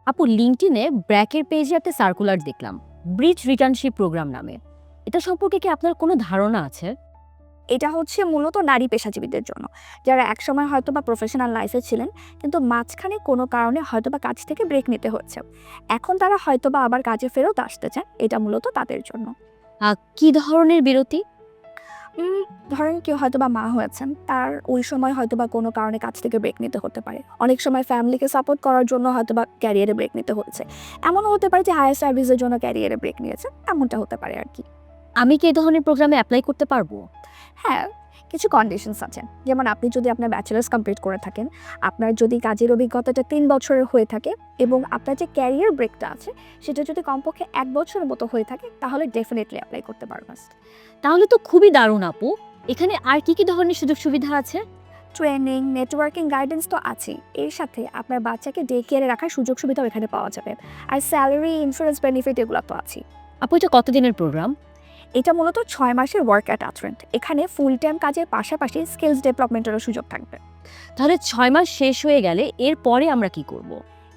আপু, লিঙ্কডইনে ব্র্যাকের পেজে একটা সার্কুলার দেখলাম, ব্রিজ রিটার্নশিপ প্রোগ্রাম নামে। এটা সম্পর্কে কি আপনার কোনো ধারণা আছে? এটা হচ্ছে মূলত নারী পেশাজীবীদের জন্য, যারা একসময় হয়তোবা প্রফেশনাল লাইফে ছিলেন, কিন্তু মাঝখানে কোনো কারণে হয়তোবা কাজ থেকে ব্রেক নিতে হচ্ছে। এখন তারা হয়তোবা আবার কাজে ফেরত আসতে চান, এটা মূলত তাদের জন্য। কি ধরনের বিরতি? উম, ধরেন কেউ হয়তোবা মা হয়েছেন, তার ওই সময় হয়তোবা কোনো কারণে কাজ থেকে ব্রেক নিতে হতে পারে। অনেক সময় ফ্যামিলিকে সাপোর্ট করার জন্য হয়তোবা ক্যারিয়ারে ব্রেক নিতে হচ্ছে। এমনও হতে পারে যে হায়ার সার্ভিসের জন্য ক্যারিয়ারে ব্রেক নিয়েছে, এমনটা হতে পারে আর কি। আমি কি এই ধরনের প্রোগ্রামে অ্যাপ্লাই করতে পারবো? হ্যাঁ, কিছু কন্ডিশনস আছে। যেমন আপনি যদি আপনার ব্যাচেলার্স কমপ্লিট করে থাকেন, আপনার যদি কাজের অভিজ্ঞতাটা ৩ বছরের হয়ে থাকে এবং আপনার যে ক্যারিয়ার ব্রেকটা আছে সেটা যদি কমপক্ষে ১ বছরের মতো হয়ে থাকে, তাহলে ডেফিনিটলি এপ্লাই করতে পারবেন। তাহলে তো খুবই দারুণ আপু। এখানে আর কি ধরনের সুযোগ সুবিধা আছে? ট্রেনিং, নেটওয়ার্কিং, গাইডেন্স তো আছেই। এর সাথে আপনার বাচ্চাকে ডে কেয়ারে রাখার সুযোগ সুবিধাও এখানে পাওয়া যাবে। আর স্যালারি, ইন্স্যুরেন্স বেনিফিট এগুলো তো আছেই। আপু, এটা কতদিনের প্রোগ্রাম? এটা মূলত ৬ মাসের ওয়ার্ক অ্যাটাচমেন্ট। এখানে ফুল টাইম কাজের পাশাপাশি স্কিলস ডেভেলপমেন্টেরও সুযোগ থাকবে। তাহলে ৬ মাস শেষ হয়ে গেলে এরপরে আমরা কি করব?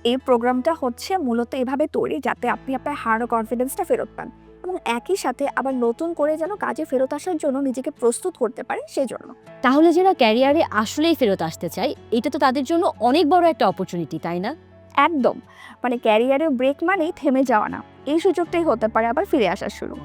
এই প্রোগ্রামটা হচ্ছে মূলত এভাবে তৈরি যাতে আপনি আপনার হারানো কনফিডেন্সটা ফেরত পান এবং একই সাথে আবার নতুন করে যেন কাজে ফেরত আসার জন্য নিজেকে প্রস্তুত করতে পারে সেজন্য। তাহলে যারা ক্যারিয়ারে আসলেই ফেরত আসতে চায়, এটা তো তাদের জন্য অনেক বড় একটা অপরচুনিটি, তাই না? একদম, মানে ক্যারিয়ারে ব্রেক মানেই থেমে যাওয়া না, এই সুযোগটাই হতে পারে আবার ফিরে আসার শুরু।